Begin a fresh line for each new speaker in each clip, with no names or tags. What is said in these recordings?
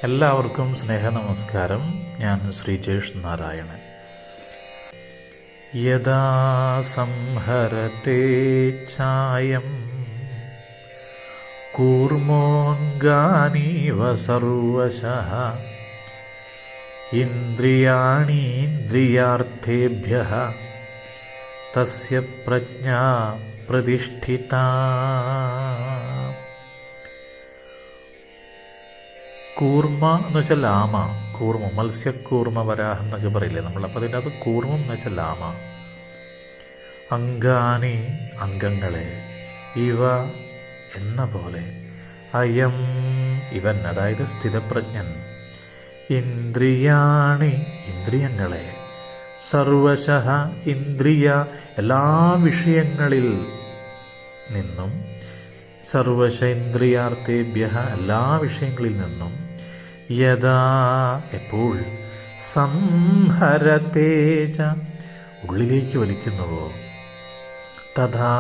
എല്ലാവർക്കും സ്നേഹനമസ്കാരം. ഞാൻ ശ്രീജേഷ് നാരായണൻ. യദാ സംഹരത്തെ ഛായം കൂർമോൻഗാനീവ സർവശഃ ഇന്ദ്രിയാണീന്ദ്രിയാർത്ഥേഭ്യഃ തസ്യ പ്രജ്ഞാ പ്രതിഷ്ഠിതാ. കൂർമ്മ എന്ന് വെച്ചാൽ ലാമ. കൂർമ്മ, മത്സ്യക്കൂർമ്മ, വരാഹം എന്നൊക്കെ പറയില്ലേ നമ്മൾ. അപ്പോൾ അതിൻ്റെ അത് കൂർമ്മം എന്ന് വെച്ചാൽ ലാമ. അംഗാനി, അംഗങ്ങളെ, ഇവ എന്ന പോലെ, അയം ഇവൻ, അതായത് സ്ഥിതപ്രജ്ഞൻ, ഇന്ദ്രിയാണി ഇന്ദ്രിയങ്ങളെ, സർവശഃ ഇന്ദ്രിയ എല്ലാ വിഷയങ്ങളിൽ നിന്നും, സർവശ ഇന്ദ്രിയാർത്ഥേഭ്യ എല്ലാ വിഷയങ്ങളിൽ നിന്നും, യഥാ എപ്പോൾ, സംഹരതേജ ഉള്ളിലേക്ക് വലിക്കുന്നുവോ, തഥാ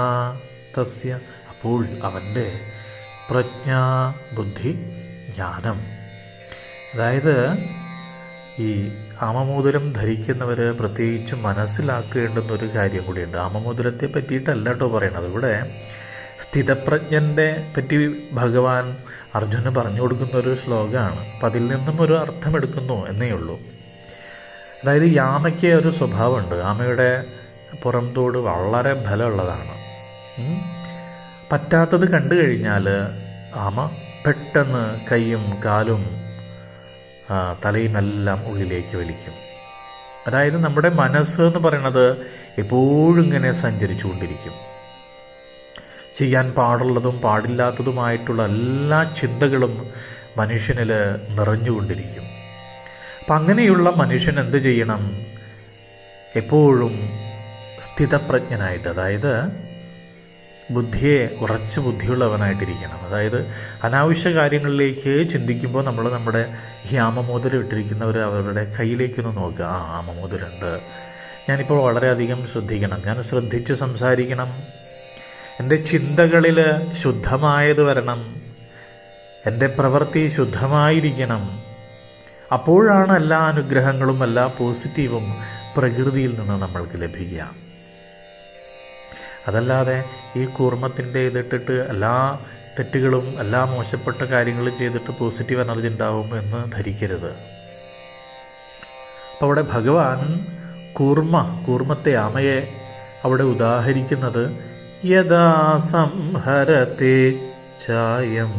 തസ്യ അപ്പോൾ അവൻ്റെ, പ്രജ്ഞാ ബുദ്ധി ജ്ഞാനം. അതായത് ഈ ആമമോതിരം ധരിക്കുന്നവർ പ്രത്യേകിച്ച് മനസ്സിലാക്കേണ്ടുന്ന ഒരു കാര്യം കൂടിയുണ്ട്. ആമമോതിരത്തെ പറ്റിയിട്ടല്ല കേട്ടോ പറയണത്. ഇവിടെ സ്ഥിതപ്രജ്ഞൻ്റെ പറ്റി ഭഗവാൻ അർജുന് പറഞ്ഞു കൊടുക്കുന്ന ഒരു ശ്ലോകമാണ്. അപ്പം അതിൽ നിന്നും ഒരു അർത്ഥം എടുക്കുന്നു എന്നേ ഉള്ളൂ. അതായത് ഈ ആമയ്ക്ക് ഒരു സ്വഭാവമുണ്ട്. ആമയുടെ പുറംതോട് വളരെ ബലമുള്ളതാണ്. പറ്റാത്തത് കണ്ടു കഴിഞ്ഞാൽ ആമ പെട്ടെന്ന് കൈയും കാലും തലയും എല്ലാം ഉള്ളിലേക്ക് വലിക്കും. അതായത് നമ്മുടെ മനസ്സ് എന്ന് പറയുന്നത് എപ്പോഴും ഇങ്ങനെ സഞ്ചരിച്ചു കൊണ്ടിരിക്കും. ചെയ്യാൻ പാടുള്ളതും പാടില്ലാത്തതുമായിട്ടുള്ള എല്ലാ ചിന്തകളും മനുഷ്യനിൽ നിറഞ്ഞുകൊണ്ടിരിക്കും. അപ്പം അങ്ങനെയുള്ള മനുഷ്യൻ എന്ത് ചെയ്യണം? എപ്പോഴും സ്ഥിതപ്രജ്ഞനായിട്ട്, അതായത് ബുദ്ധിയെ ഉറച്ച ബുദ്ധിയുള്ളവനായിട്ടിരിക്കണം. അതായത് അനാവശ്യ കാര്യങ്ങളിലേക്ക് ചിന്തിക്കുമ്പോൾ നമ്മൾ നമ്മുടെ ഈ ആമമോതിരം ഇട്ടിരിക്കുന്നവർ അവരുടെ കയ്യിലേക്കൊന്ന് നോക്കുക. ആമമോതിരമുണ്ട്, ഞാനിപ്പോൾ വളരെയധികം ശ്രദ്ധിക്കണം, ഞാൻ ശ്രദ്ധിച്ച് സംസാരിക്കണം, എൻ്റെ ചിന്തകളിൽ ശുദ്ധമായത് വരണം, എൻ്റെ പ്രവൃത്തി ശുദ്ധമായിരിക്കണം. അപ്പോഴാണ് എല്ലാ അനുഗ്രഹങ്ങളും എല്ലാ പോസിറ്റീവും പ്രകൃതിയിൽ നിന്ന് നമ്മൾക്ക് ലഭിക്കുക. അതല്ലാതെ ഈ കൂർമ്മത്തിൻ്റെ ഇതിട്ടിട്ട് എല്ലാ തെറ്റുകളും എല്ലാ മോശപ്പെട്ട കാര്യങ്ങളും ചെയ്തിട്ട് പോസിറ്റീവ് എനർജി ഉണ്ടാവും എന്ന് ധരിക്കരുത്. അപ്പോൾ അവിടെ ഭഗവാൻ കൂർമ്മത്തെ, ആമയെ അവിടെ ഉദാഹരിക്കുന്നത് യഥാ സംഹരത്തെ ഛായം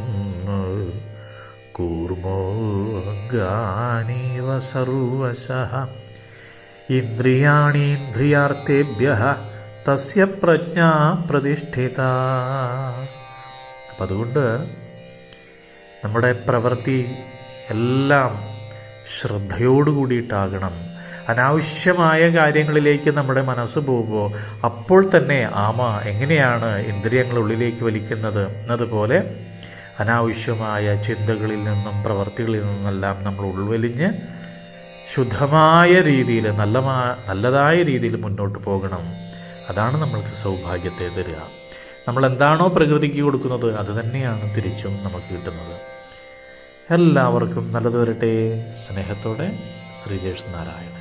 കൂർമോഗാനീവ സർവശഃ ഇന്ദ്രിയാണീന്ദ്രിയാർത്ഥേഭ്യഃ തസ്യ പ്രജ്ഞാ പ്രതിഷ്ഠിത. അപ്പം അതുകൊണ്ട് നമ്മുടെ പ്രവൃത്തി എല്ലാം ശ്രദ്ധയോടുകൂടിയിട്ടാകണം. അനാവശ്യമായ കാര്യങ്ങളിലേക്ക് നമ്മുടെ മനസ്സ് പോകുമ്പോൾ അപ്പോൾ തന്നെ ആമ എങ്ങനെയാണ് ഇന്ദ്രിയങ്ങളുള്ളിലേക്ക് വലിക്കുന്നത് എന്നതുപോലെ അനാവശ്യമായ ചിന്തകളിൽ നിന്നും പ്രവൃത്തികളിൽ നിന്നെല്ലാം നമ്മൾ ഉൾവലിഞ്ഞ് ശുദ്ധമായ രീതിയിൽ, നല്ലതായ രീതിയിൽ മുന്നോട്ട് പോകണം. അതാണ് നമ്മൾക്ക് സൗഭാഗ്യത്തെ തരിക. നമ്മൾ എന്താണോ പ്രകൃതിക്ക് കൊടുക്കുന്നത് അത് തന്നെയാണ് തിരിച്ചും നമുക്ക് കിട്ടുന്നത്. എല്ലാവർക്കും നല്ലത് വരട്ടെ. സ്നേഹത്തോടെ, ശ്രീജേഷ് നാരായണൻ.